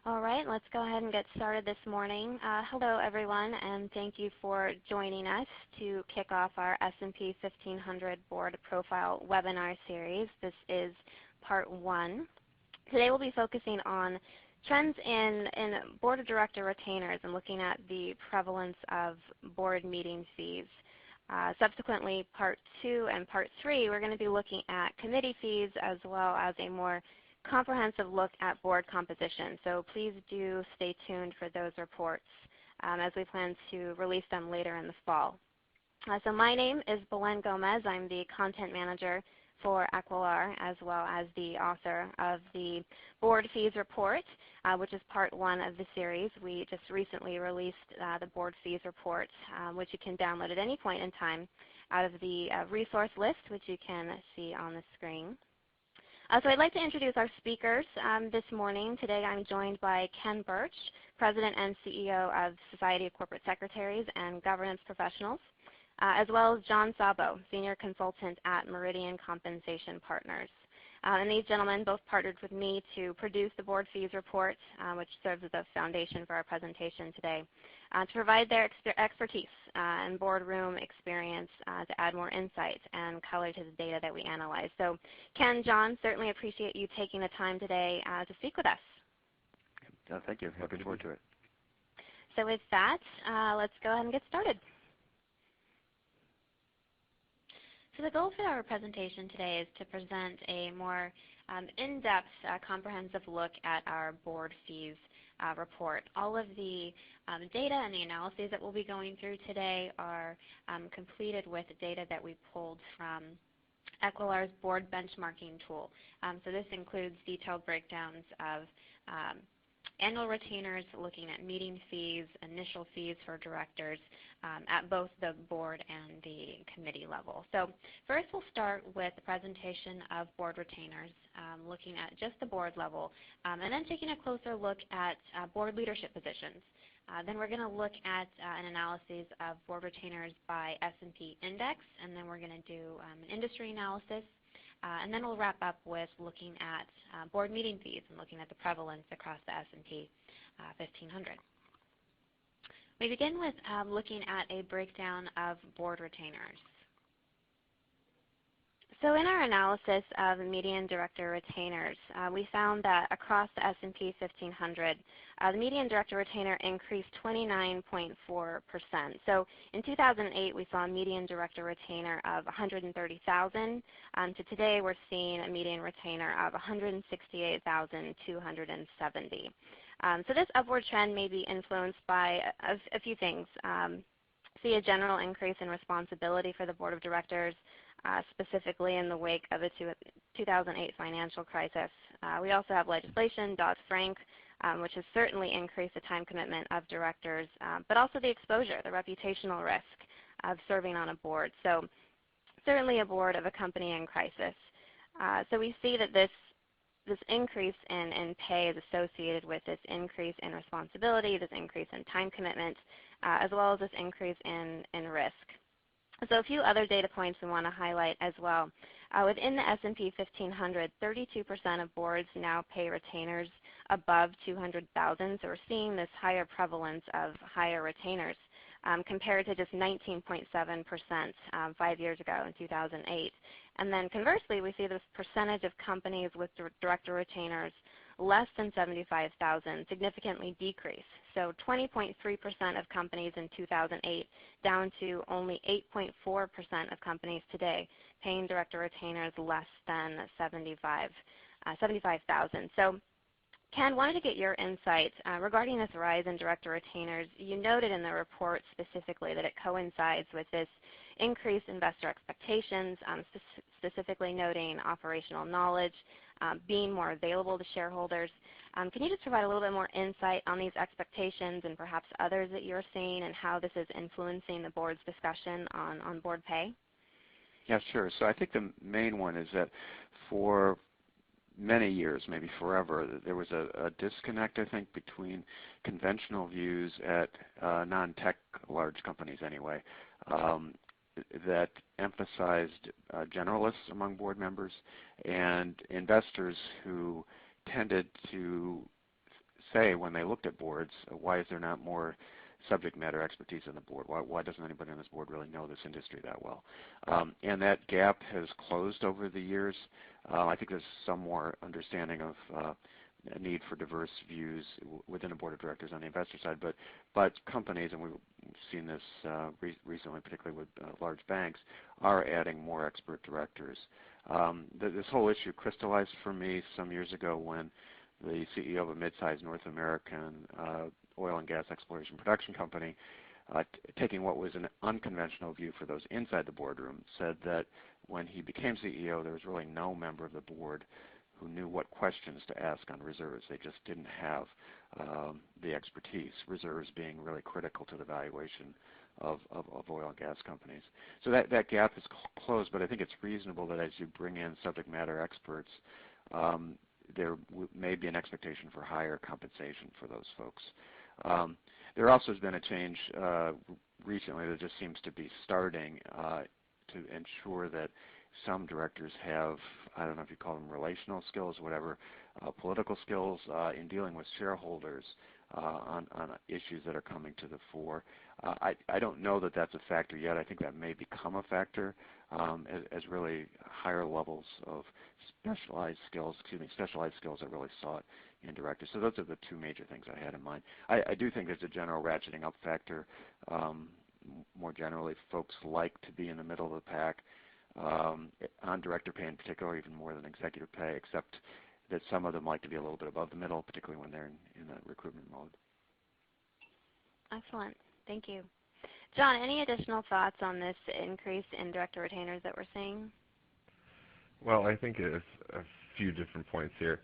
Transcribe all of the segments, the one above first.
All right, let's go ahead and get started this morning. Hello, everyone, and thank you for joining us to kick off our S&P 1500 Board Profile webinar series. This is part 1. Today we'll be focusing on trends in board of director retainers and looking at the prevalence of board meeting fees. Subsequently, part 2 and part 3, we're going to be looking at committee fees as well as a more comprehensive look at board composition. So please do stay tuned for those reports as we plan to release them later in the fall. So my name is Belen Gomez. I'm the content manager for Aquilar as well as the author of the board fees report, which is part 1 of the series. We just recently released the board fees report, which you can download at any point in time out of the resource list, which you can see on the screen. So I'd like to introduce our speakers this morning. Today I'm joined by Ken Birch, President and CEO of Society of Corporate Secretaries and Governance Professionals, as well as John Sabo, Senior Consultant at Meridian Compensation Partners. And these gentlemen both partnered with me to produce the board fees report, which serves as a foundation for our presentation today, to provide their expertise and boardroom experience to add more insight and color to the data that we analyze. So Ken, John, certainly appreciate you taking the time today to speak with us. Thank you. Looking forward to it. So with that, let's go ahead and get started. So the goal for our presentation today is to present a more in-depth, comprehensive look at our board fees report. All of the data and the analyses that we'll be going through today are completed with data that we pulled from Aquilar's board benchmarking tool. So this includes detailed breakdowns of annual retainers, looking at meeting fees, initial fees for directors at both the board and the committee level. So first we'll start with the presentation of board retainers, looking at just the board level, and then taking a closer look at board leadership positions. Then we're going to look at an analysis of board retainers by S&P index, and then we're going to do an industry analysis. And then we'll wrap up with looking at board meeting fees and looking at the prevalence across the S&P 1500. We begin with looking at a breakdown of board retainers. So in our analysis of median director retainers, we found that across the S&P 1500, the median director retainer increased 29.4%. So in 2008, we saw a median director retainer of 130,000. To today, we're seeing a median retainer of 168,270. So this upward trend may be influenced by a few things. See a general increase in responsibility for the board of directors, specifically in the wake of the 2008 financial crisis. We also have legislation, Dodd-Frank, which has certainly increased the time commitment of directors, but also the exposure, the reputational risk of serving on a board. So certainly a board of a company in crisis. So we see that this increase in pay is associated with this increase in responsibility, this increase in time commitment, as well as this increase in risk. So a few other data points we want to highlight as well. Within the S&P 1500, 32% of boards now pay retainers above 200,000. So we're seeing this higher prevalence of higher retainers compared to just 19.7% 5 years ago in 2008. And then conversely, we see this percentage of companies with director retainers less than 75,000 significantly decrease. So 20.3% of companies in 2008 down to only 8.4% of companies today paying director retainers less than 75,000. So Ken, wanted to get your insight regarding this rise in director retainers. You noted in the report specifically that it coincides with this increased investor expectations, specifically noting operational knowledge, being more available to shareholders. Can you just provide a little bit more insight on these expectations and perhaps others that you're seeing and how this is influencing the board's discussion on board pay? Yeah, sure. So I think the main one is that for many years, maybe forever, there was a disconnect, I think, between conventional views at non-tech large companies anyway, that emphasized generalists among board members and investors who tended to say when they looked at boards, why is there not more subject matter expertise on the board? Why doesn't anybody on this board really know this industry that well? And that gap has closed over the years. I think there's some more understanding of a need for diverse views within a board of directors on the investor side, but companies, and we've seen this recently, particularly with large banks, are adding more expert directors. This whole issue crystallized for me some years ago when the CEO of a mid-sized North American oil and gas exploration production company, taking what was an unconventional view for those inside the boardroom, said that when he became CEO, there was really no member of the board who knew what questions to ask on reserves. They just didn't have the expertise, reserves being really critical to the valuation of oil and gas companies. So that gap is closed, but I think it's reasonable that as you bring in subject matter experts, there may be an expectation for higher compensation for those folks. There also has been a change recently that just seems to be starting to ensure that some directors have, I don't know if you call them relational skills, whatever, political skills in dealing with shareholders on issues that are coming to the fore. I don't know that that's a factor yet. I think that may become a factor as really higher levels of specialized skills are really sought in directors. So those are the two major things I had in mind. I do think there's a general ratcheting up factor. More generally, folks like to be in the middle of the pack on director pay in particular, even more than executive pay, except that some of them like to be a little bit above the middle, particularly when they're in the recruitment mode. Excellent. Thank you. John, any additional thoughts on this increase in director retainers that we're seeing? Well, I think it's a few different points here.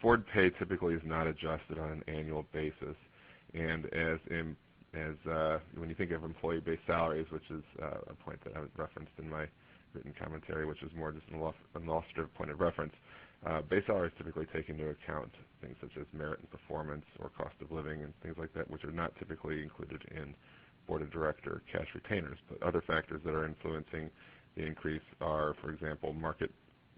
Board pay typically is not adjusted on an annual basis, and when you think of employee-based salaries, which is a point that I referenced in my written commentary, which is more just an illustrative point of reference, base salaries typically take into account things such as merit and performance or cost of living and things like that, which are not typically included in board of director cash retainers. But other factors that are influencing the increase are, for example, market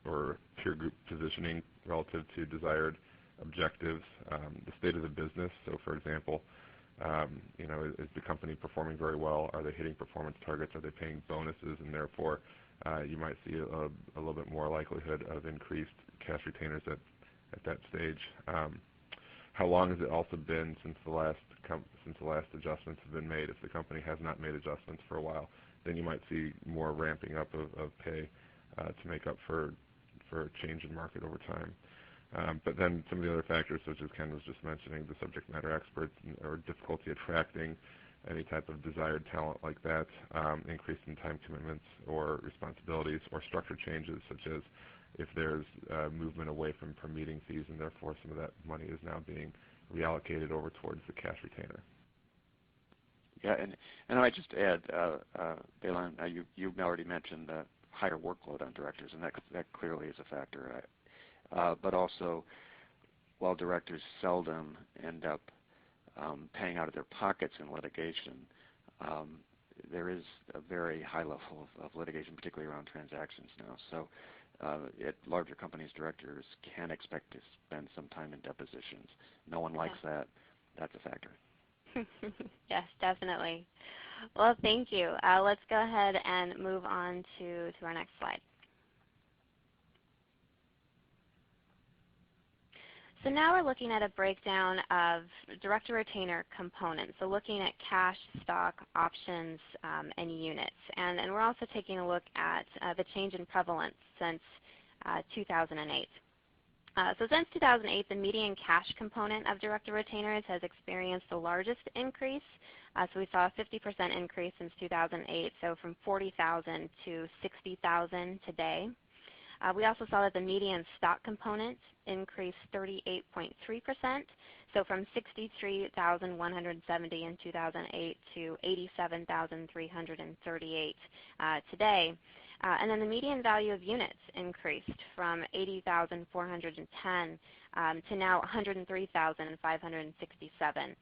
or peer group positioning relative to desired objectives, the state of the business. So, for example, is the company performing very well? Are they hitting performance targets? Are they paying bonuses? And therefore, you might see a little bit more likelihood of increased cash retainers at that stage. How long has it also been since the last adjustments have been made? If the company has not made adjustments for a while, then you might see more ramping up of pay to make up for change in market over time. But then some of the other factors, such as Ken was just mentioning, the subject matter experts or difficulty attracting any type of desired talent like that, increase in time commitments or responsibilities, or structure changes, such as if there's movement away from per meeting fees, and therefore some of that money is now being reallocated over towards the cash retainer. Yeah, and I might just add, Balan, you've already mentioned the higher workload on directors, and that clearly is a factor. But also, while directors seldom end up paying out of their pockets in litigation, there is a very high level of litigation, particularly around transactions now. So at larger companies, directors can expect to spend some time in depositions. No one likes that. That's a factor. Yes, definitely. Well, thank you. Let's go ahead and move on to our next slide. So now we're looking at a breakdown of director retainer components, so looking at cash, stock, options, and units. And we're also taking a look at the change in prevalence since 2008. So since 2008, the median cash component of director retainers has experienced the largest increase. So we saw a 50% increase since 2008, so from 40,000 to 60,000 today. We also saw that the median stock component increased 38.3%, so from 63,170 in 2008 to 87,338 today. And then the median value of units increased from 80,410 to now 103,567.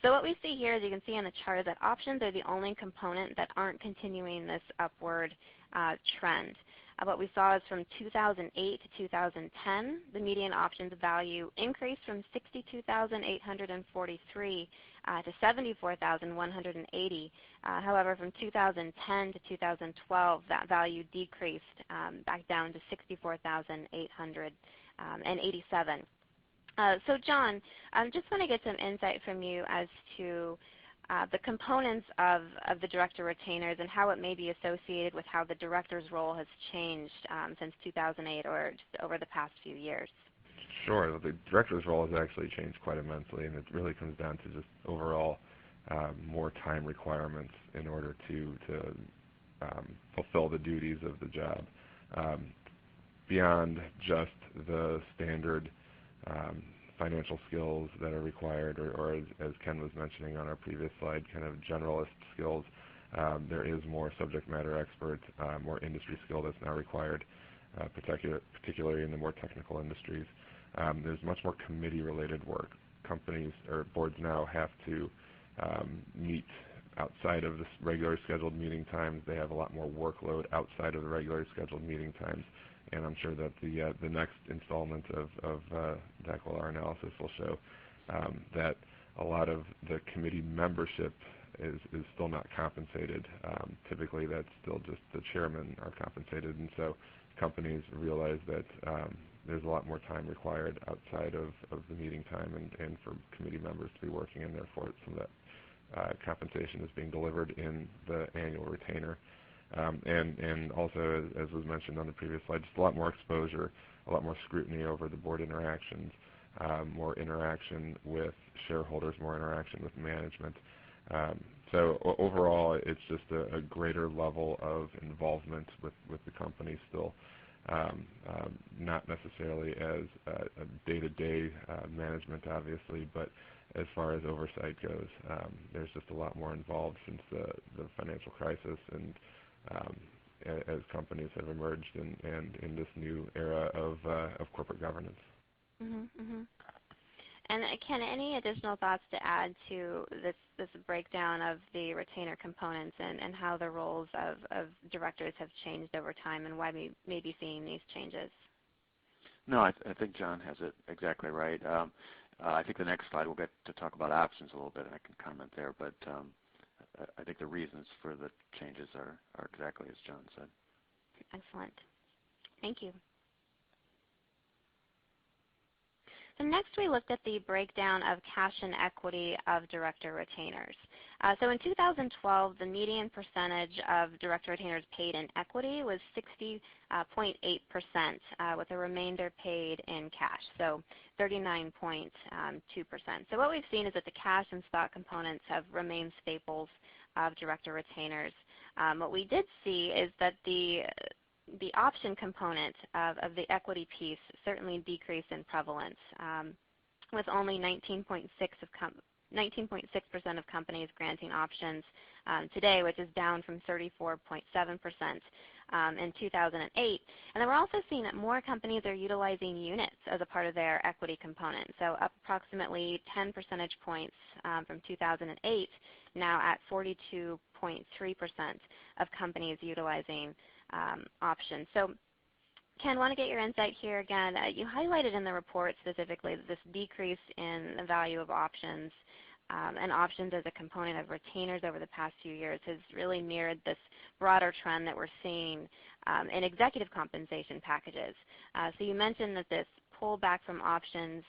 So what we see here, as you can see on the chart, is that options are the only component that aren't continuing this upward trend. What we saw is from 2008 to 2010, the median options value increased from 62,843 to 74,180. However, from 2010 to 2012, that value decreased back down to 64,887. So John, I just want to get some insight from you as to the components of the director retainers and how it may be associated with how the director's role has changed since 2008 or just over the past few years. Sure. The director's role has actually changed quite immensely, and it really comes down to just overall more time requirements in order to fulfill the duties of the job. Beyond just the standard financial skills that are required, or as Ken was mentioning on our previous slide, kind of generalist skills, there is more subject matter expert, more industry skill that's now required, particularly in the more technical industries. There's much more committee-related work. Companies or boards now have to meet outside of the regularly scheduled meeting times. They have a lot more workload outside of the regularly scheduled meeting times. And I'm sure that the next installment of DAC-LR analysis will show that a lot of the committee membership is still not compensated. Typically, that's still just the chairmen are compensated, and so companies realize that there's a lot more time required outside of the meeting time and for committee members to be working, and therefore some of that compensation is being delivered in the annual retainer. And also, as was mentioned on the previous slide, just a lot more exposure, a lot more scrutiny over the board interactions, more interaction with shareholders, more interaction with management. So overall, it's just a greater level of involvement with the company still, not necessarily as a day-to-day management, obviously, but as far as oversight goes, there's just a lot more involved since the financial crisis and as companies have emerged and in this new era of corporate governance. And Ken, any additional thoughts to add to this breakdown of the retainer components and how the roles of directors have changed over time and why we may be seeing these changes? No, I think John has it exactly right. I think the next slide we'll get to talk about options a little bit, and I can comment there. But I think the reasons for the changes are exactly as John said. Excellent. Thank you. So next we looked at the breakdown of cash and equity of director retainers. So in 2012, the median percentage of director retainers paid in equity was 60.8%, with the remainder paid in cash, so 39.2%. So what we've seen is that the cash and stock components have remained staples of director retainers. What we did see is that the option component of the equity piece certainly decreased in prevalence, with only 19.6% of companies granting options today, which is down from 34.7% in 2008. And then we're also seeing that more companies are utilizing units as a part of their equity component, so up approximately 10 percentage points from 2008, now at 42.3% of companies utilizing options. So Ken, I want to get your insight here again. You highlighted in the report specifically that this decrease in the value of options and options as a component of retainers over the past few years has really mirrored this broader trend that we're seeing in executive compensation packages. So you mentioned that this pullback from options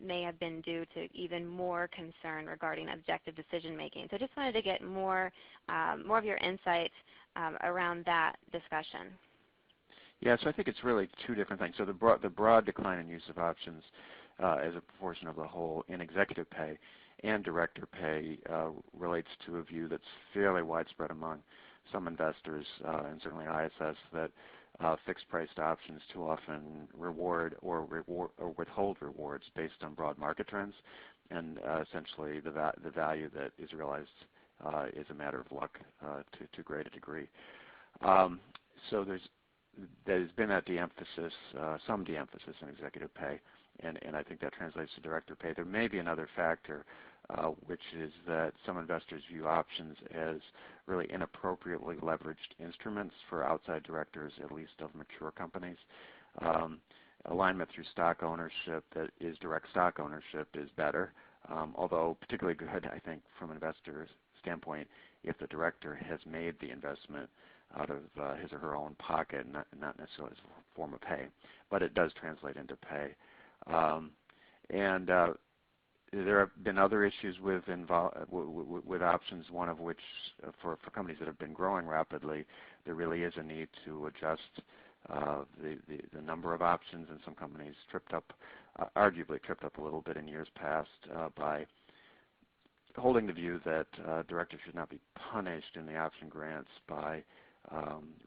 may have been due to even more concern regarding objective decision making. So just wanted to get more of your insight around that discussion. Yeah, so I think it's really two different things. So the broad decline in use of options as a proportion of the whole in executive pay and director pay relates to a view that's fairly widespread among some investors, and certainly ISS, that fixed-priced options too often reward or withhold rewards based on broad market trends, and essentially the value that is realized is a matter of luck to too great a degree. So there's been a de-emphasis, some de-emphasis in executive pay, and I think that translates to director pay. There may be another factor which is that some investors view options as really inappropriately leveraged instruments for outside directors, at least of mature companies. Alignment through stock ownership that is direct stock ownership is better, although particularly good, I think, from an investor's standpoint if the director has made the investment out of his or her own pocket, not necessarily as a form of pay, but it does translate into pay. There have been other issues with options, one of which for companies that have been growing rapidly, there really is a need to adjust the number of options, and some companies arguably tripped up a little bit in years past by holding the view that directors should not be punished in the option grants by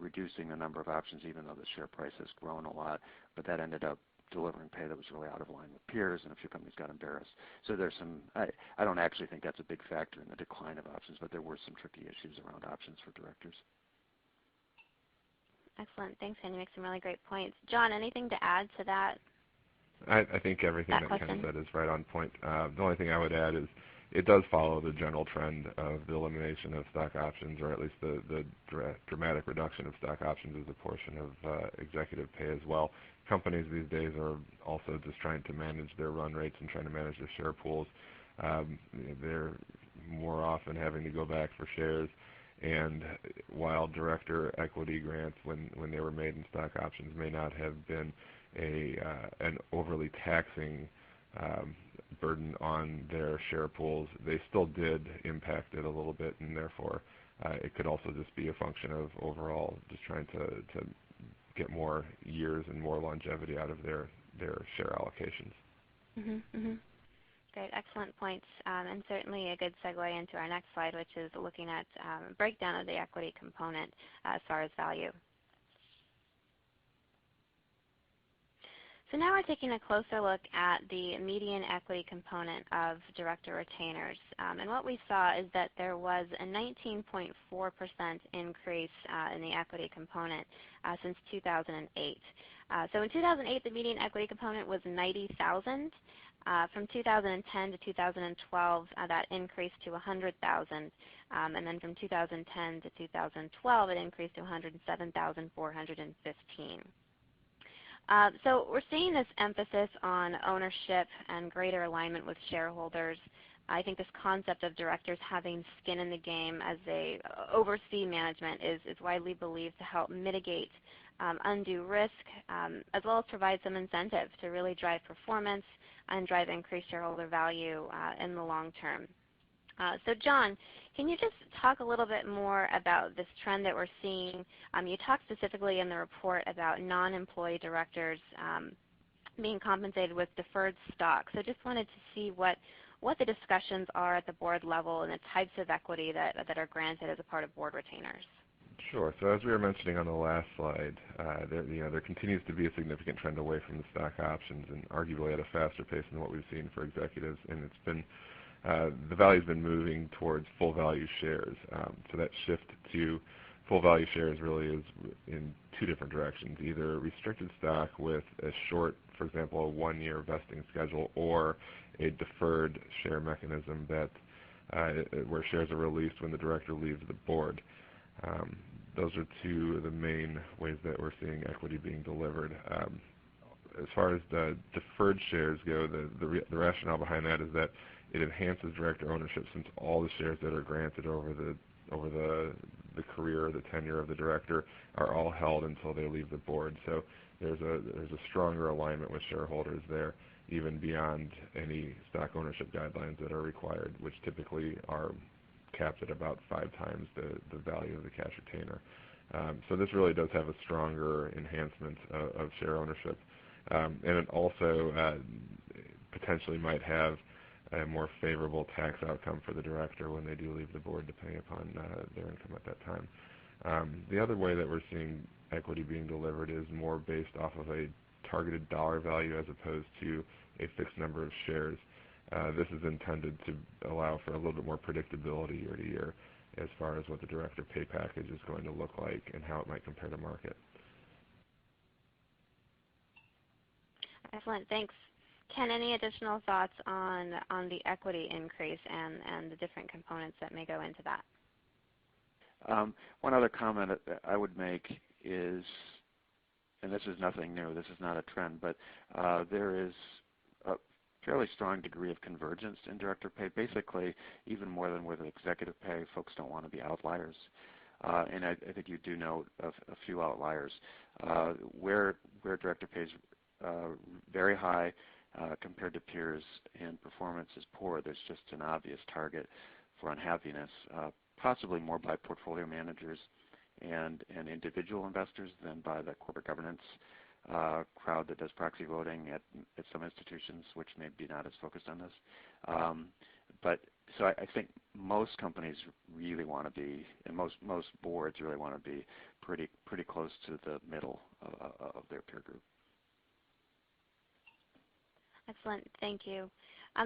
reducing the number of options even though the share price has grown a lot, but that ended up delivering pay that was really out of line with peers, and a few companies got embarrassed. So there's some, I don't actually think that's a big factor in the decline of options, but there were some tricky issues around options for directors. Excellent. Thanks, Andy. You make some really great points. John, anything to add to that? I think everything that Ken said is right on point. The only thing I would add is it does follow the general trend of the elimination of stock options, or at least the dramatic reduction of stock options as a portion of executive pay as well. Companies these days are also just trying to manage their run rates and trying to manage their share pools. They're more often having to go back for shares, and while director equity grants, when they were made in stock options, may not have been an overly taxing burden on their share pools, they still did impact it a little bit, and therefore it could also just be a function of overall just trying to get more years and more longevity out of their share allocations. Great, excellent points, and certainly a good segue into our next slide, which is looking at a breakdown of the equity component as far as value. So now we're taking a closer look at the median equity component of director retainers. And what we saw is that there was a 19.4% increase in the equity component since 2008. So in 2008, the median equity component was 90,000. From 2010 to 2012, that increased to 100,000. And then from 2010 to 2012, it increased to 107,415. So we're seeing this emphasis on ownership and greater alignment with shareholders. I think this concept of directors having skin in the game as they oversee management is widely believed to help mitigate undue risk, as well as provide some incentive to really drive performance and drive increased shareholder value in the long term. So John, can you just talk a little bit more about this trend that we're seeing? You talked specifically in the report about non-employee directors being compensated with deferred stock. So just wanted to see what the discussions are at the board level and the types of equity that are granted as a part of board retainers. Sure. So as we were mentioning on the last slide, there continues to be a significant trend away from the stock options, and arguably at a faster pace than what we've seen for executives. And it's been the value's been moving towards full value shares. So that shift to full value shares really is in two different directions: either restricted stock with a short, for example, a 1-year vesting schedule, or a deferred share mechanism that where shares are released when the director leaves the board. Those are two of the main ways that we're seeing equity being delivered. As far as the deferred shares go, the rationale behind that is that it enhances director ownership, since all the shares that are granted over the career, the tenure of the director, are all held until they leave the board. So there's a stronger alignment with shareholders there, even beyond any stock ownership guidelines that are required, which typically are capped at about 5 times the value of the cash retainer. So this really does have a stronger enhancement of share ownership. And it also potentially might have a more favorable tax outcome for the director when they do leave the board, depending upon their income at that time. The other way that we're seeing equity being delivered is more based off of a targeted dollar value as opposed to a fixed number of shares. This is intended to allow for a little bit more predictability year to year as far as what the director pay package is going to look like and how it might compare to market. Excellent, thanks. Ken, any additional thoughts on the equity increase and the different components that may go into that? One other comment that I would make is, and this is nothing new, this is not a trend, but there is a fairly strong degree of convergence in director pay. Basically, even more than with executive pay, folks don't want to be outliers. And I think you do note a few outliers. Where director pay is very high compared to peers and performance is poor, there's just an obvious target for unhappiness, possibly more by portfolio managers and individual investors than by the corporate governance crowd that does proxy voting at some institutions, which may be not as focused on this. So I think most companies really want to be, and most boards really want to be pretty close to the middle of their peer group. Excellent, thank you.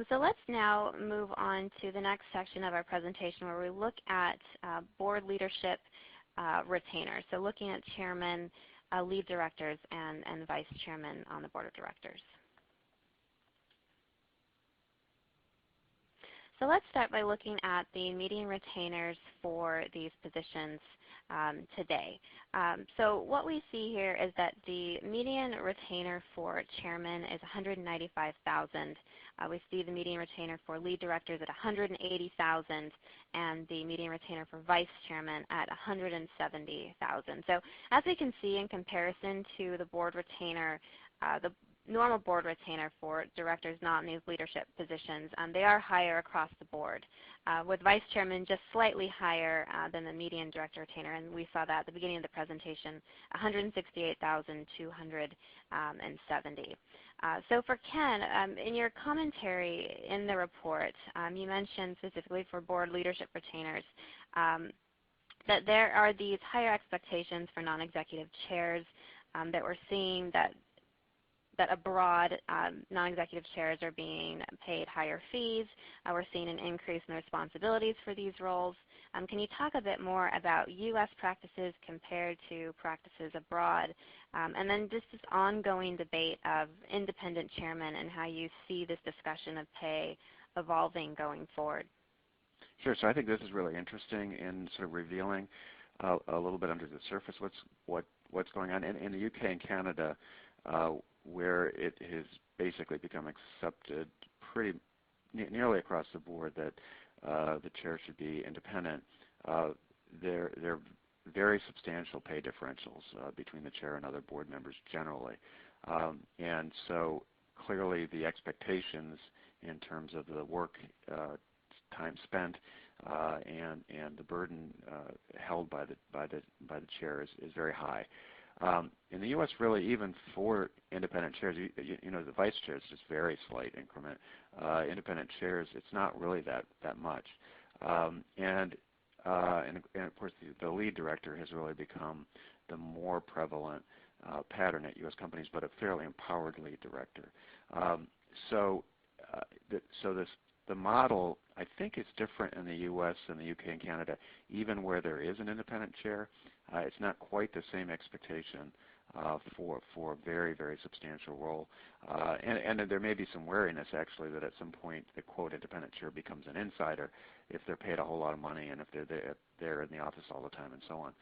So let's now move on to the next section of our presentation where we look at board leadership retainers. So looking at chairman, lead directors, and vice chairman on the board of directors. So let's start by looking at the median retainers for these positions today. So what we see here is that the median retainer for chairman is $195,000. We see the median retainer for lead directors at $180,000, and the median retainer for vice chairman at $170,000. So as we can see in comparison to the board retainer, the normal board retainer for directors not in these leadership positions, they are higher across the board, with vice chairman just slightly higher than the median director retainer, and we saw that at the beginning of the presentation, $168,270. So for Ken, in your commentary in the report, you mentioned specifically for board leadership retainers that there are these higher expectations for non-executive chairs, that we're seeing that abroad, non-executive chairs are being paid higher fees. We're seeing an increase in the responsibilities for these roles. Can you talk a bit more about U.S. practices compared to practices abroad? And then just this ongoing debate of independent chairmen and how you see this discussion of pay evolving going forward. Sure. So I think this is really interesting in sort of revealing a little bit under the surface what's going on in the UK and Canada, where it has basically become accepted pretty nearly across the board that the chair should be independent. There are very substantial pay differentials between the chair and other board members generally, and so clearly the expectations in terms of the work time spent and the burden held by the chair is very high. In the U.S., really, even for independent chairs, you know, the vice chair is just very slight increment. Independent chairs, it's not really that much. And of course, the lead director has really become the more prevalent pattern at U.S. companies, but a fairly empowered lead director. The model, I think, is different in the U.S. and the UK and Canada, even where there is an independent chair. It's not quite the same expectation for a very, very substantial role. And there may be some wariness, actually, that at some point the, quote, independent chair becomes an insider if they're paid a whole lot of money and if they're there in the office all the time and so on.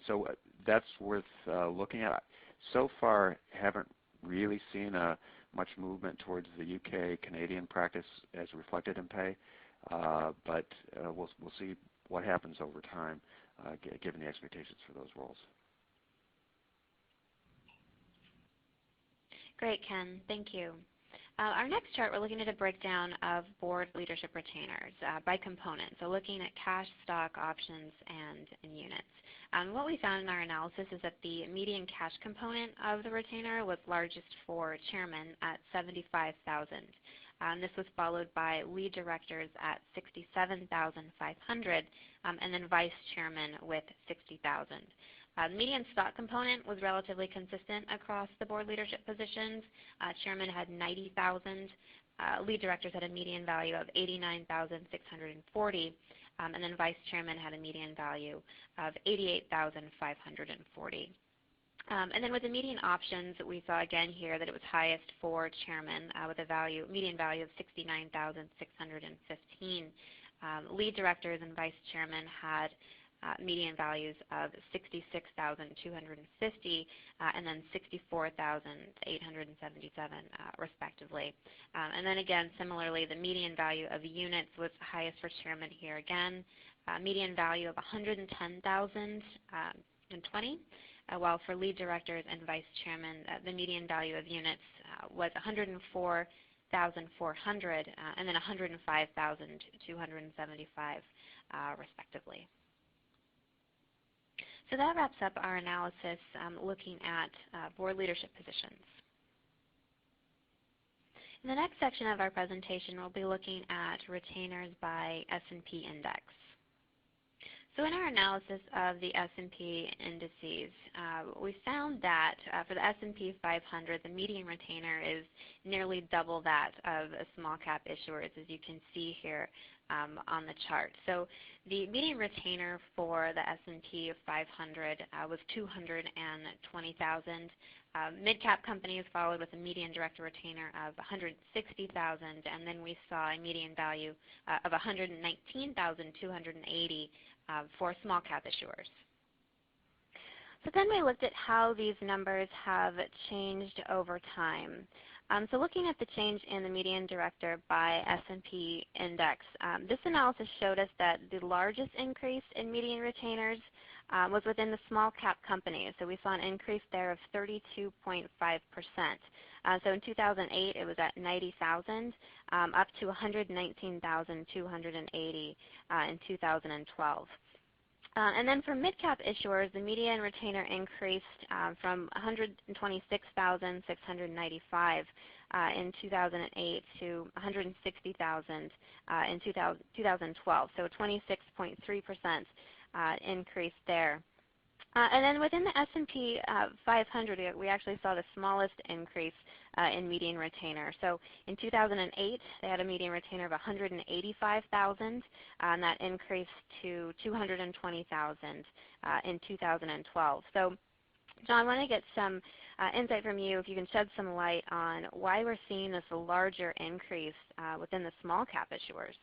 So that's worth looking at. So far, haven't really seen much movement towards the UK Canadian practice as reflected in pay, but we'll see what happens over time given the expectations for those roles. Great, Ken. Thank you. Our next chart, we're looking at a breakdown of board leadership retainers by component, so looking at cash, stock, options, and units. What we found in our analysis is that the median cash component of the retainer was largest for chairman at $75,000. This was followed by lead directors at $67,500, and then vice chairman with $60,000. The median stock component was relatively consistent across the board leadership positions. Chairman had $90,000. Lead directors had a median value of $89,640, and then vice chairman had a median value of $88,540. And then with the median options, we saw again here that it was highest for chairman with a median value of 69,615. Lead directors and vice chairman had median values of 66,250 and then 64,877 respectively. And then again, similarly, the median value of units was highest for chairman here again, median value of 110,020. While for lead directors and vice chairman, the median value of units was 104,400 and then 105,275 respectively. So that wraps up our analysis looking at board leadership positions. In the next section of our presentation, we'll be looking at retainers by S&P index. So in our analysis of the S&P indices, we found that for the S&P 500, the median retainer is nearly double that of small cap issuers, as you can see here on the chart. So the median retainer for the S&P 500 was 220,000. Mid-cap companies followed with a median director retainer of 160,000, and then we saw a median value of 119,280 for small cap issuers. So then we looked at how these numbers have changed over time. So looking at the change in the median director by S&P index, this analysis showed us that the largest increase in median retainers was within the small cap companies. So we saw an increase there of 32.5%. So in 2008, it was at 90,000, up to 119,280 in 2012. And then for mid-cap issuers, the median retainer increased from 126,695 in 2008 to 160,000 in 2012, so a 26.3% increase there. And then within the S&P 500, we actually saw the smallest increase in median retainer. So in 2008, they had a median retainer of 185,000, and that increased to 220,000 in 2012. So, John, I want to get some insight from you, if you can shed some light on why we're seeing this larger increase within the small cap issuers.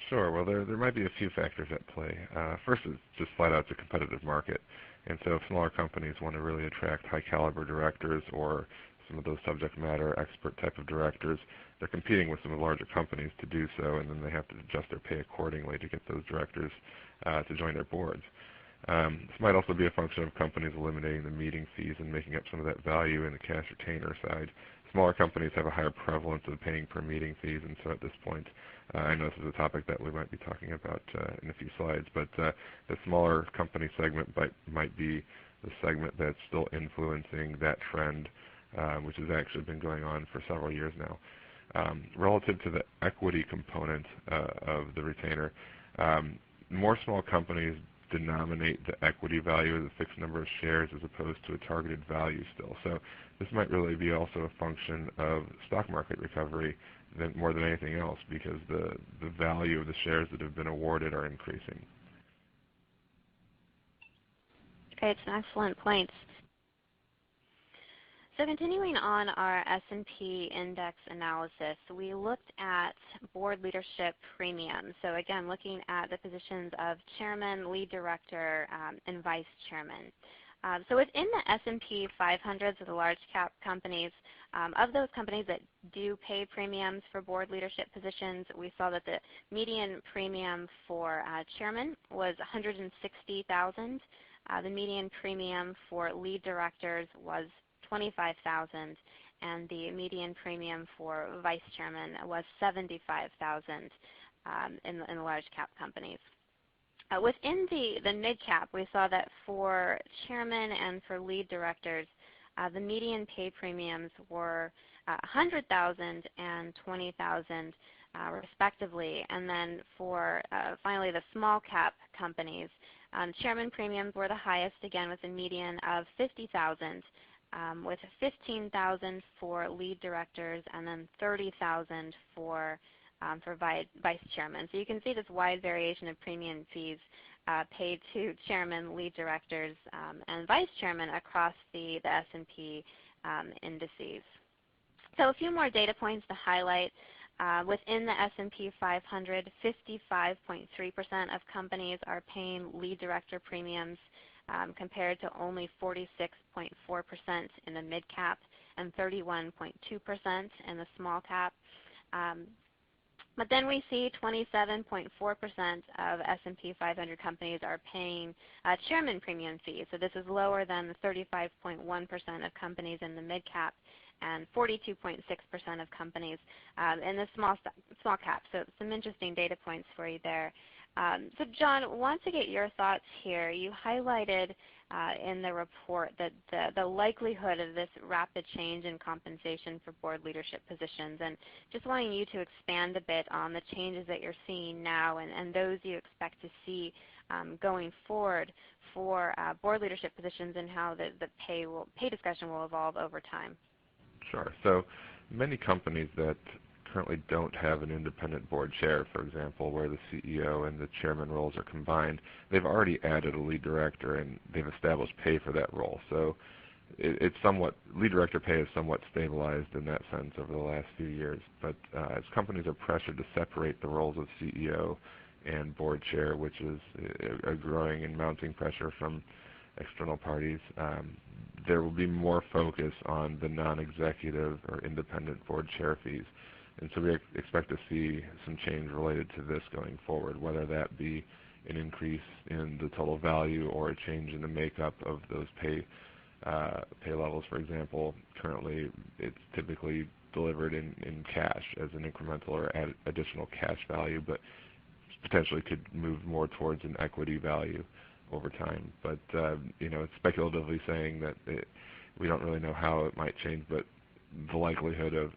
Sure. Well, there might be a few factors at play. First is just flat out it's a competitive market. And so if smaller companies want to really attract high caliber directors or some of those subject matter expert type of directors, they're competing with some of the larger companies to do so, and then they have to adjust their pay accordingly to get those directors to join their boards. This might also be a function of companies eliminating the meeting fees and making up some of that value in the cash retainer side. Smaller companies have a higher prevalence of paying per meeting fees, and so at this point, I know this is a topic that we might be talking about in a few slides, but the smaller company segment might be the segment that's still influencing that trend, which has actually been going on for several years now. Relative to the equity component of the retainer, more small companies denominate the equity value as a fixed number of shares as opposed to a targeted value still. So this might really be also a function of stock market recovery more than anything else, because the value of the shares that have been awarded are increasing. Great, some excellent points. So continuing on our S&P index analysis, we looked at board leadership premiums. So again, looking at the positions of chairman, lead director, and vice chairman. So within the S&P 500, so the large cap companies, of those companies that do pay premiums for board leadership positions, we saw that the median premium for chairman was $160,000. The median premium for lead directors was $25,000, and the median premium for vice chairman was $75,000 in the large cap companies. Within the mid-cap, we saw that for chairman and for lead directors, the median pay premiums were $100,000 and $20,000 respectively. And then for finally the small cap companies, chairman premiums were the highest, again with a median of $50,000, with $15,000 for lead directors and then $30,000 for for vice chairman. So you can see this wide variation of premium fees paid to chairman, lead directors, and vice chairman across the S&P indices. So a few more data points to highlight. Within the S&P 500, 55.3% of companies are paying lead director premiums compared to only 46.4% in the mid-cap and 31.2% in the small cap. But then we see 27.4% of S&P 500 companies are paying chairman premium fees. So this is lower than the 35.1% of companies in the mid-cap and 42.6% of companies in the small cap. So some interesting data points for you there. So John, I want to get your thoughts here. You highlighted in the report that the likelihood of this rapid change in compensation for board leadership positions, and just wanting you to expand a bit on the changes that you're seeing now and those you expect to see going forward for board leadership positions and how the pay discussion will evolve over time. Sure. So many companies that currently don't have an independent board chair, for example, where the CEO and the chairman roles are combined, they've already added a lead director and they've established pay for that role. So it's somewhat, lead director pay is somewhat stabilized in that sense over the last few years. But as companies are pressured to separate the roles of CEO and board chair, which is a growing and mounting pressure from external parties, there will be more focus on the non-executive or independent board chair fees. And so we expect to see some change related to this going forward, whether that be an increase in the total value or a change in the makeup of those pay levels. For example, currently it's typically delivered in cash as an incremental or additional cash value, but potentially could move more towards an equity value over time. But it's speculatively saying that we don't really know how it might change, but the likelihood of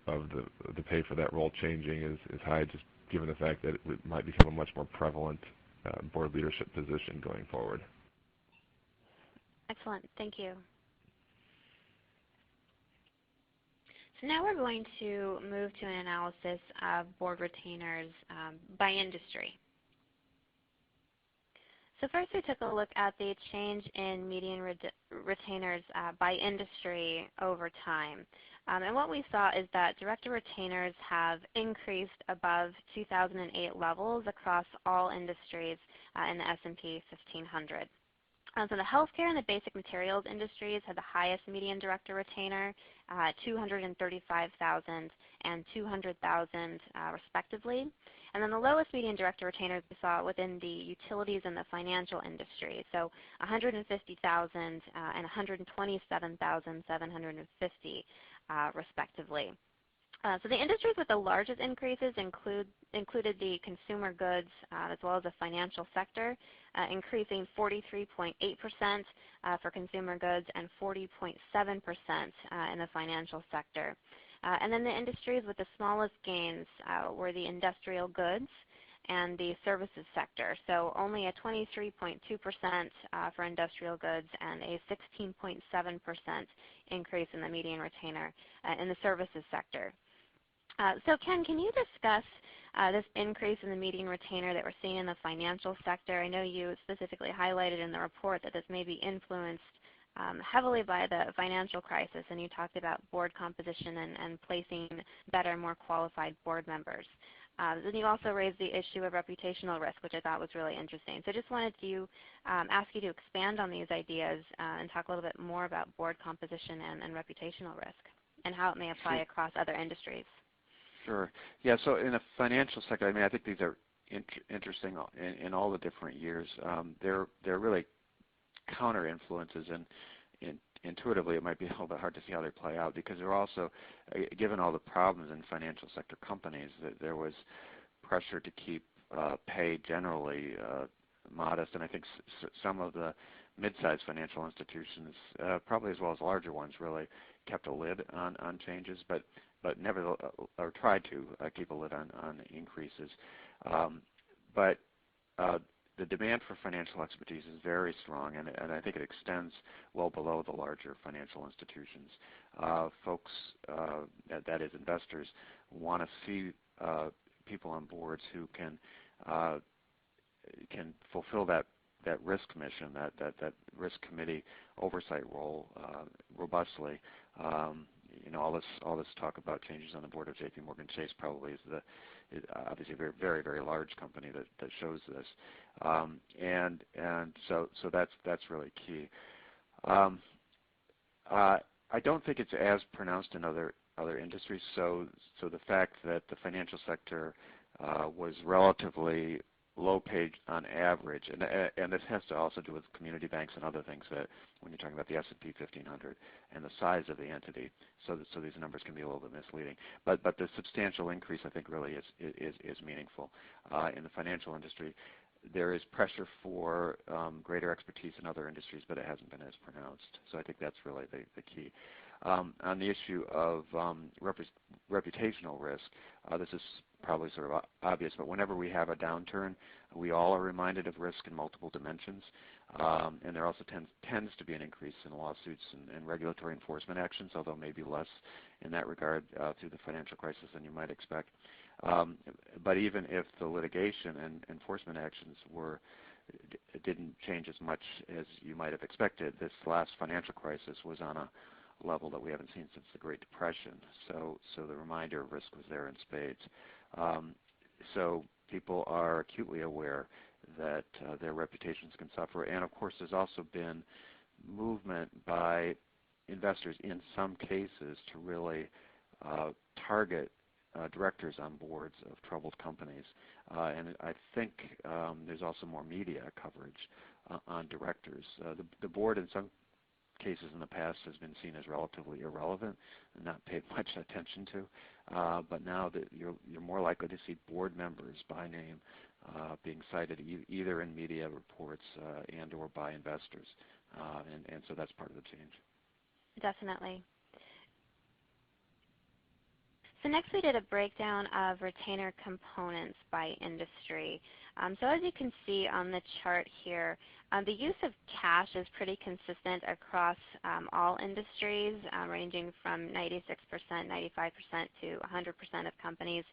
the pay for that role changing is high, just given the fact that it might become a much more prevalent board leadership position going forward. Excellent. Thank you. So now we're going to move to an analysis of board retainers by industry. So first we took a look at the change in median retainers by industry over time. And what we saw is that director retainers have increased above 2008 levels across all industries in the S&P 1500. So the healthcare and the basic materials industries had the highest median director retainer, 235,000 and 200,000 respectively. And then the lowest median director retainers we saw within the utilities and the financial industry, so 150,000 and 127,750 respectively. So the industries with the largest increases included the consumer goods as well as the financial sector, increasing 43.8% for consumer goods and 40.7% in the financial sector. And then the industries with the smallest gains were the industrial goods and the services sector. So only a 23.2% for industrial goods and a 16.7% increase in the median retainer in the services sector. So Ken, can you discuss this increase in the median retainer that we're seeing in the financial sector? I know you specifically highlighted in the report that this may be influenced heavily by the financial crisis, and you talked about board composition and placing better, more qualified board members. Then you also raised the issue of reputational risk, which I thought was really interesting. So I just wanted to ask you to expand on these ideas and talk a little bit more about board composition and reputational risk and how it may apply across other industries. Sure. Yeah, so in the financial sector, I mean, I think these are interesting in all the different years. They're really counter influences, and intuitively it might be a little bit hard to see how they play out, because they're also, given all the problems in financial sector companies, that there was pressure to keep pay generally modest, and I think some of the mid-sized financial institutions, probably as well as larger ones, really kept a lid on changes, but never or tried to keep a lid on increases. But the demand for financial expertise is very strong, and I think it extends well below the larger financial institutions. Folks, that is investors, want to see people on boards who can fulfill that risk mission, that risk committee oversight role robustly. All this talk about changes on the board of J.P. Morgan Chase probably is obviously a very, very, very large company that shows this, and so that's really key. I don't think it's as pronounced in other industries. So the fact that the financial sector was relatively low paid on average, and this has to also do with community banks and other things that when you're talking about the S&P 1500 and the size of the entity, so these numbers can be a little bit misleading. But the substantial increase, I think, really is meaningful. In the financial industry, there is pressure for greater expertise in other industries, but it hasn't been as pronounced. So I think that's really the key. On the issue of reputational risk, this is probably sort of obvious, but whenever we have a downturn, we all are reminded of risk in multiple dimensions, and there also tends to be an increase in lawsuits and regulatory enforcement actions, although maybe less in that regard through the financial crisis than you might expect. But even if the litigation and enforcement actions didn't change as much as you might have expected, this last financial crisis was on a level that we haven't seen since the Great Depression. So the reminder of risk was there in spades. So people are acutely aware that their reputations can suffer. And of course, there's also been movement by investors in some cases to really target directors on boards of troubled companies. And I think there's also more media coverage on directors. The board in some cases in the past has been seen as relatively irrelevant and not paid much attention to, but now that you're more likely to see board members by name being cited either in media reports and or by investors, and so that's part of the change. Definitely. So next we did a breakdown of retainer components by industry. So as you can see on the chart here, the use of cash is pretty consistent across all industries, ranging from 96%, 95% to 100% of companies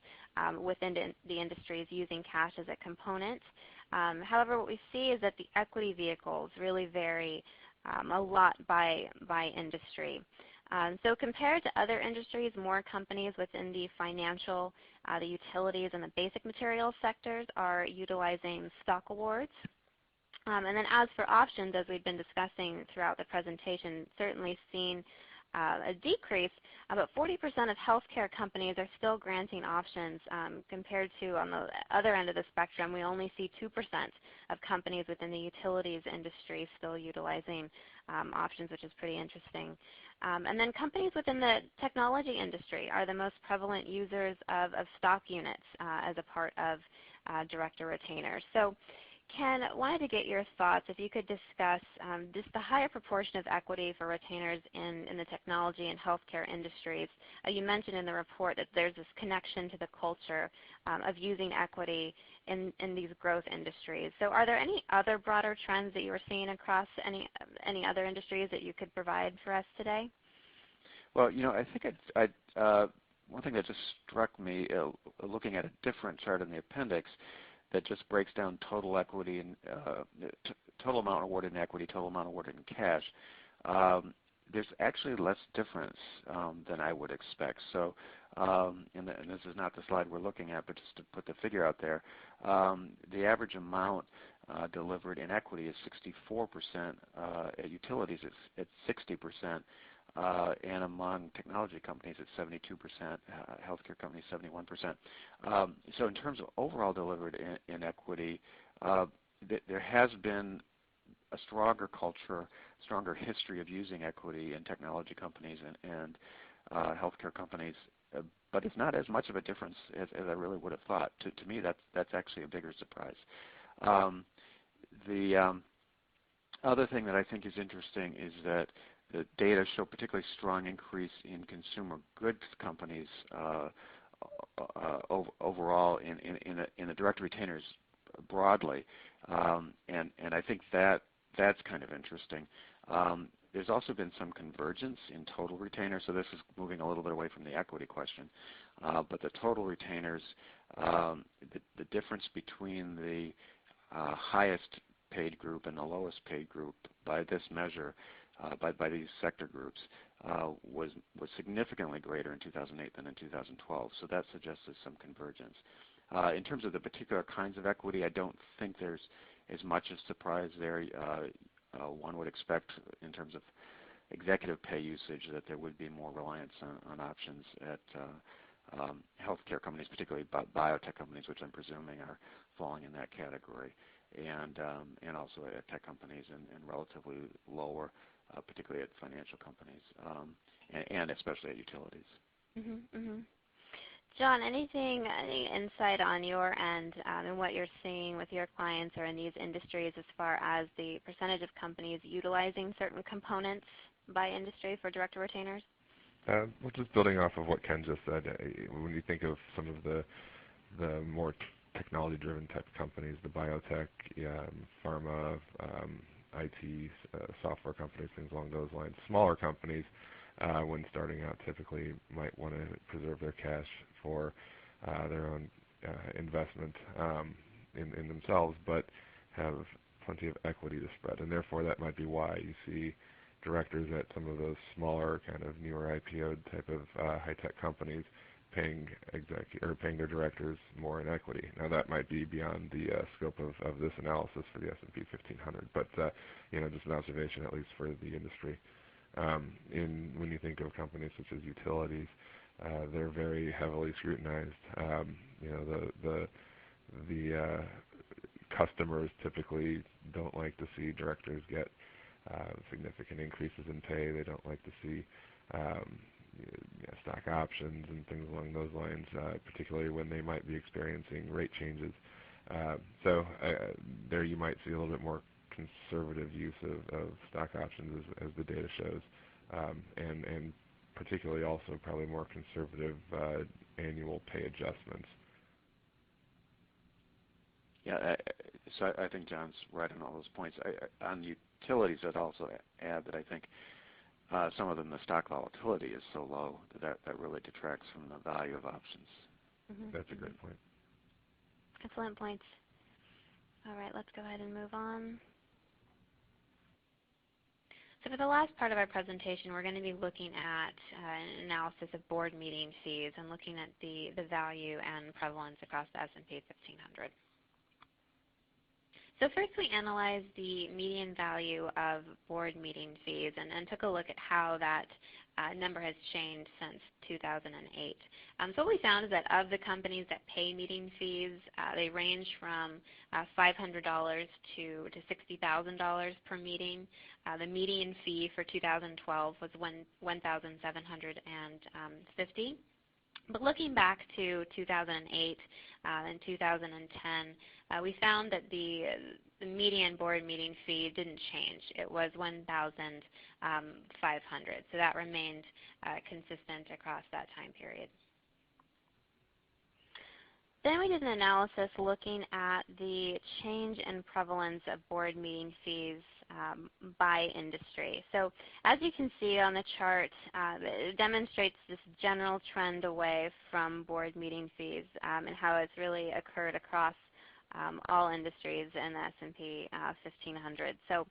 within the industries using cash as a component. However, what we see is that the equity vehicles really vary a lot by industry. So compared to other industries, more companies within the financial, the utilities, and the basic materials sectors are utilizing stock awards. And then as for options, as we've been discussing throughout the presentation, certainly seen a decrease. About 40% of healthcare companies are still granting options compared to on the other end of the spectrum, we only see 2% of companies within the utilities industry still utilizing options, which is pretty interesting. And then companies within the technology industry are the most prevalent users of stock units as a part of director retainers. So Ken, wanted to get your thoughts, if you could discuss just the higher proportion of equity for retainers in the technology and healthcare industries. You mentioned in the report that there's this connection to the culture of using equity in these growth industries. So are there any other broader trends that you were seeing across any other industries that you could provide for us today? Well, I think one thing that just struck me looking at a different chart in the appendix that just breaks down total equity and total amount awarded in equity, total amount awarded in cash. There's actually less difference than I would expect. So, and this is not the slide we're looking at, but just to put the figure out there, the average amount delivered in equity is 64%. At utilities, it's 60%. And among technology companies, it's 72%, healthcare companies, 71%. So in terms of overall delivered in equity, there has been a stronger culture, stronger history of using equity in technology companies and healthcare companies, but it's not as much of a difference as I really would have thought. To me, that's actually a bigger surprise. The other thing that I think is interesting is that the data show particularly strong increase in consumer goods companies overall in the direct retainers broadly, and I think that's kind of interesting. there's also been some convergence in total retainers. So this is moving a little bit away from the equity question. But the total retainers, the difference between the highest paid group and the lowest paid group by this measure, by these sector groups, was significantly greater in 2008 than in 2012. So that suggests there's some convergence. In terms of the particular kinds of equity, I don't think there's as much of surprise there. One would expect in terms of executive pay usage that there would be more reliance on options at healthcare companies, particularly biotech companies, which I'm presuming are falling in that category, and also at tech companies and relatively lower, particularly at financial companies, and especially at utilities. Mm-hmm, mm-hmm. John, any insight on your end and what you're seeing with your clients or in these industries as far as the percentage of companies utilizing certain components by industry for director retainers? Well, just building off of what Ken just said, when you think of some of the more technology-driven type companies, the biotech, pharma, IT, software companies, things along those lines, smaller companies, when starting out, typically might want to preserve their cash for their own investment in themselves, but have plenty of equity to spread. And therefore, that might be why you see directors at some of those smaller, kind of newer IPO type of high-tech companies paying their directors more in equity. Now, that might be beyond the scope of this analysis for the S&P 1500, but just an observation, at least for the industry. When you think of companies such as utilities, they're very heavily scrutinized. The customers typically don't like to see directors get significant increases in pay. They don't like to see stock options and things along those lines, particularly when they might be experiencing rate changes. So there you might see a little bit more conservative use of stock options as the data shows, and particularly also probably more conservative annual pay adjustments. Yeah, so I think John's right on all those points. On utilities, I'd also add that I think some of them, the stock volatility is so low that really detracts from the value of options. Mm-hmm. That's a great point. Excellent points. All right, let's go ahead and move on. So for the last part of our presentation, we're going to be looking at an analysis of board meeting fees and looking at the value and prevalence across the S&P 1500. So first we analyzed the median value of board meeting fees and took a look at how that number has changed since 2008. So what we found is that of the companies that pay meeting fees, they range from $500 to $60,000 per meeting. The median fee for 2012 was $1,750. But looking back to 2008 and 2010, we found that the median board meeting fee didn't change. It was $1,500. So that remained consistent across that time period. Then we did an analysis looking at the change in prevalence of board meeting fees by industry. So as you can see on the chart, it demonstrates this general trend away from board meeting fees and how it's really occurred across all industries in the S&P 1500. So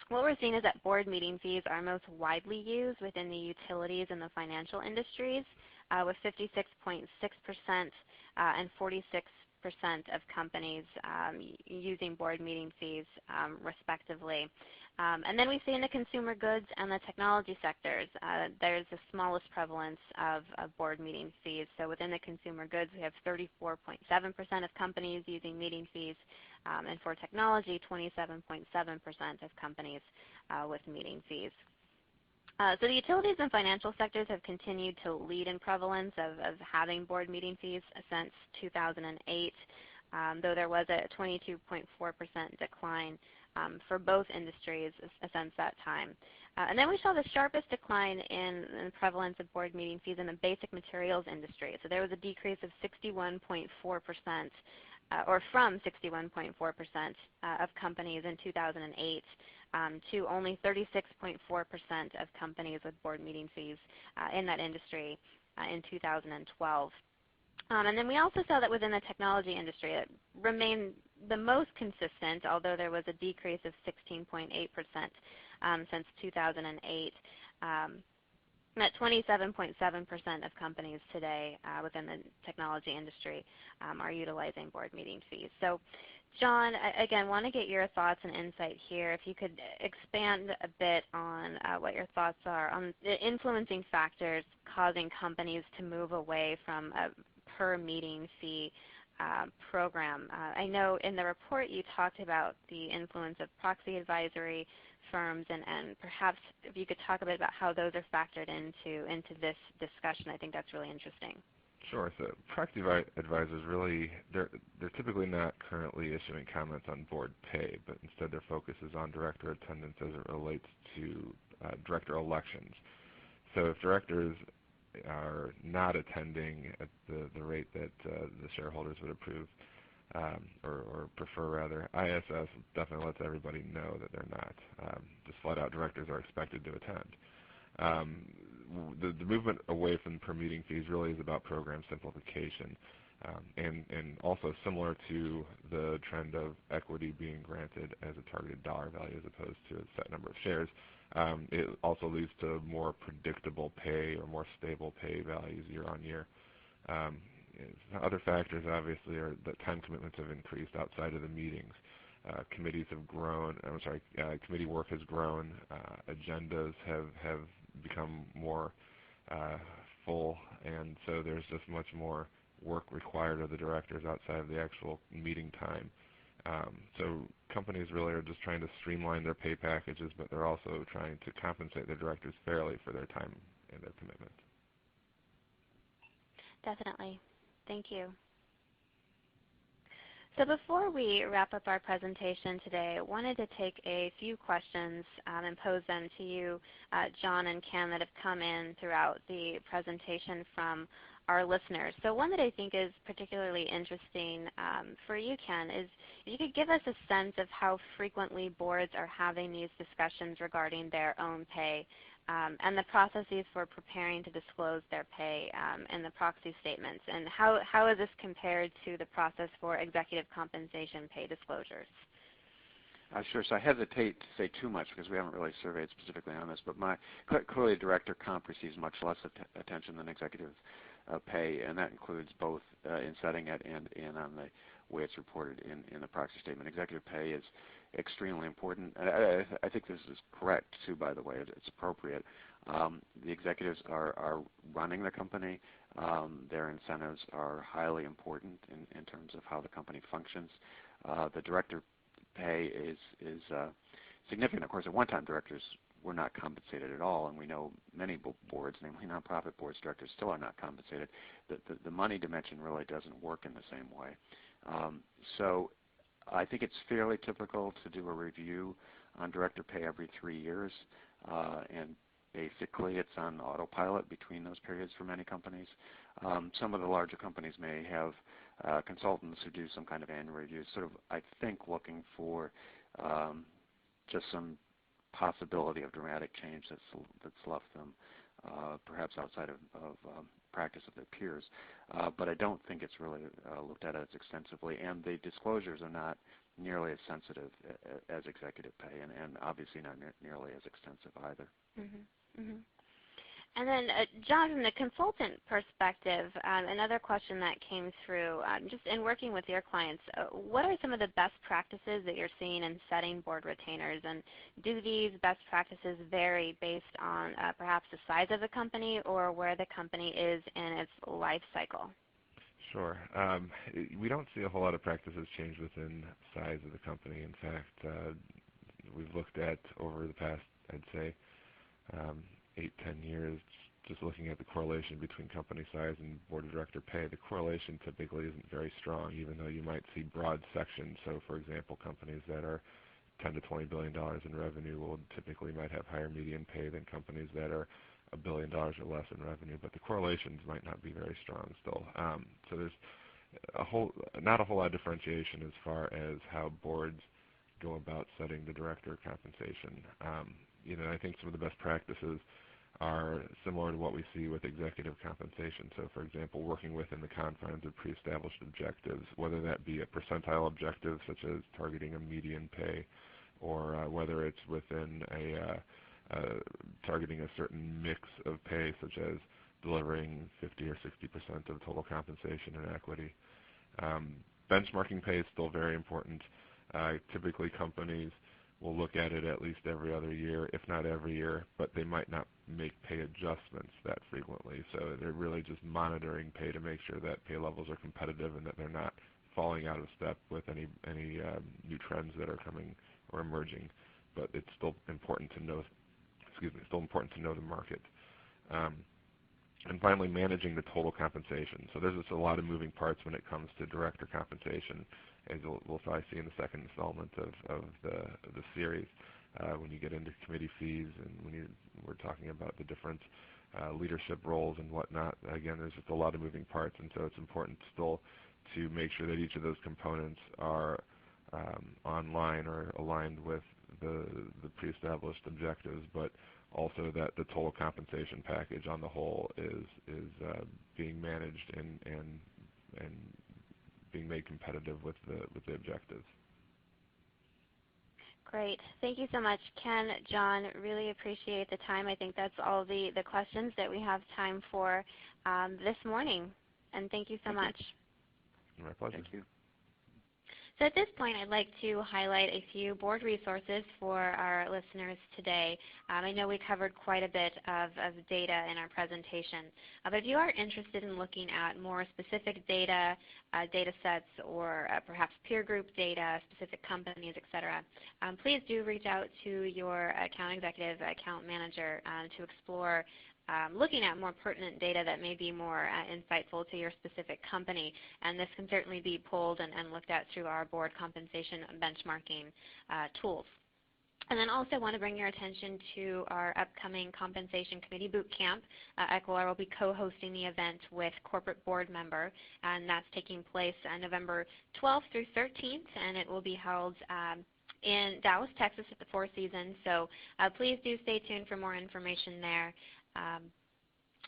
what we're seeing is that board meeting fees are most widely used within the utilities and the financial industries, with 56.6% and 46% of companies using board meeting fees respectively. And then we see in the consumer goods and the technology sectors, there's the smallest prevalence of board meeting fees. So within the consumer goods, we have 34.7% of companies using meeting fees, and for technology, 27.7% of companies with meeting fees. So the utilities and financial sectors have continued to lead in prevalence of having board meeting fees since 2008, though there was a 22.4% decline for both industries since that time. And then we saw the sharpest decline in the prevalence of board meeting fees in the basic materials industry. So there was a decrease of 61.4%, or from 61.4% of companies in 2008 to only 36.4% of companies with board meeting fees in that industry in 2012. And then we also saw that within the technology industry, it remained the most consistent, although there was a decrease of 16.8% since 2008. That 27.7% of companies today within the technology industry are utilizing board meeting fees. So, John, again, want to get your thoughts and insight here. If you could expand a bit on what your thoughts are on the influencing factors causing companies to move away from a per meeting fee program. I know in the report you talked about the influence of proxy advisory firms, and perhaps if you could talk a bit about how those are factored into this discussion. I think that's really interesting. Sure. So proxy advisors really, they're typically not currently issuing comments on board pay, but instead their focus is on director attendance as it relates to director elections. So if directors are not attending at the rate that the shareholders would approve or prefer, rather, ISS definitely lets everybody know that they're not. Just flat out, directors are expected to attend. The movement away from per meeting fees really is about program simplification, and also similar to the trend of equity being granted as a targeted dollar value as opposed to a set number of shares. It also leads to more predictable pay or more stable pay values year on year. Other factors, obviously, are that time commitments have increased outside of the meetings. Committees have grown. Committee work has grown. Agendas have become more full, and so there's just much more work required of the directors outside of the actual meeting time. So companies really are just trying to streamline their pay packages, but they're also trying to compensate their directors fairly for their time and their commitment. Definitely. Thank you. So before we wrap up our presentation today, I wanted to take a few questions and pose them to you, John and Ken, that have come in throughout the presentation from our listeners. So one that I think is particularly interesting for you, Ken, is if you could give us a sense of how frequently boards are having these discussions regarding their own pay and the processes for preparing to disclose their pay in the proxy statements, and how is this compared to the process for executive compensation pay disclosures? Sure. So I hesitate to say too much because we haven't really surveyed specifically on this, but clearly director comp receives much less attention than executive pay, and that includes both in setting it and on the way it's reported in the proxy statement. Executive pay is extremely important. I think this is correct, too, by the way. It's appropriate. The executives are running the company. Their incentives are highly important in terms of how the company functions. The director pay is significant. Of course, at one time, directors were not compensated at all, and we know many boards, namely nonprofit boards, directors still are not compensated. The money dimension really doesn't work in the same way. So I think it's fairly typical to do a review on director pay every 3 years, and basically it's on autopilot between those periods for many companies. Some of the larger companies may have consultants who do some kind of annual review, sort of, I think, looking for just some possibility of dramatic change that's left them perhaps outside of practice of their peers. But I don't think it's really looked at as extensively, and the disclosures are not nearly as sensitive as executive pay, and obviously not nearly as extensive either. Mm-hmm. Mm-hmm. And then, John, from the consultant perspective, another question that came through, just in working with your clients, what are some of the best practices that you're seeing in setting board retainers, and do these best practices vary based on perhaps the size of the company or where the company is in its life cycle? Sure. We don't see a whole lot of practices change within size of the company. In fact, we've looked at over the past, I'd say, 8-10 years, just looking at the correlation between company size and board of director pay. The correlation typically isn't very strong, even though you might see broad sections. So, for example, companies that are $10 to $20 billion in revenue will typically might have higher median pay than companies that are $1 billion or less in revenue. But the correlations might not be very strong still. So there's not a whole lot of differentiation as far as how boards go about setting the director compensation. I think some of the best practices are similar to what we see with executive compensation. So, for example, working within the confines of pre-established objectives, whether that be a percentile objective such as targeting a median pay, or whether it's within targeting a certain mix of pay, such as delivering 50 or 60% of total compensation in equity. Benchmarking pay is still very important. Typically, companies will look at it at least every other year, if not every year, but they might not make pay adjustments that frequently. So they're really just monitoring pay to make sure that pay levels are competitive and that they're not falling out of step with any new trends that are coming or emerging. But it's still important to know. Still important to know the market. And finally, managing the total compensation. So there's just a lot of moving parts when it comes to director compensation, as we'll probably see in the second installment of the series. When you get into committee fees and when we're talking about the different leadership roles and whatnot, again, there's just a lot of moving parts, and so it's important still to make sure that each of those components are online or aligned with the pre-established objectives, but also that the total compensation package on the whole is being managed and being made competitive with the objectives. Great. Thank you so much, Ken, John. Really appreciate the time. I think that's all the questions that we have time for this morning. And thank you so much. My pleasure. Thank you. So at this point, I'd like to highlight a few board resources for our listeners today. I know we covered quite a bit of data in our presentation, but if you are interested in looking at more specific data, data sets, or perhaps peer group data, specific companies, et cetera, please do reach out to your account executive, account manager to explore looking at more pertinent data that may be more insightful to your specific company. And this can certainly be pulled and looked at through our board compensation benchmarking tools. And then also want to bring your attention to our upcoming Compensation Committee Boot Camp. Equilar will be co-hosting the event with corporate board member, and that's taking place November 12th through 13th, and it will be held in Dallas, Texas at the Four Seasons. So please do stay tuned for more information there.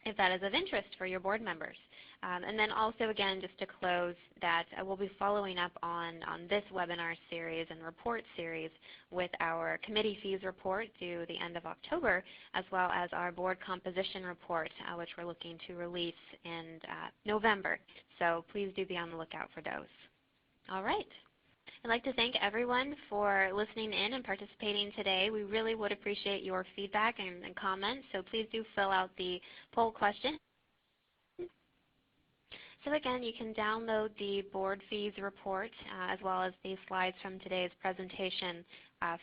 If that is of interest for your board members. And then also, again, just to close, that we'll be following up on this webinar series and report series with our committee fees report due the end of October, as well as our board composition report, which we're looking to release in November. So please do be on the lookout for those. All right. I'd like to thank everyone for listening in and participating today. We really would appreciate your feedback and comments, so please do fill out the poll question. So again, you can download the board fees report as well as the slides from today's presentation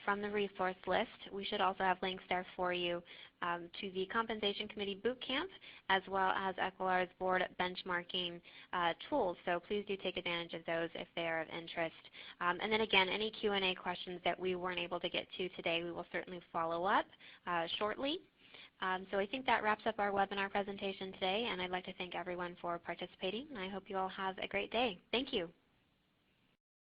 from the resource list. We should also have links there for you to the Compensation Committee Bootcamp as well as Equilar's board benchmarking tools. So please do take advantage of those if they are of interest. And then again, any Q&A questions that we weren't able to get to today, we will certainly follow up shortly. So I think that wraps up our webinar presentation today, and I'd like to thank everyone for participating, and I hope you all have a great day. Thank you.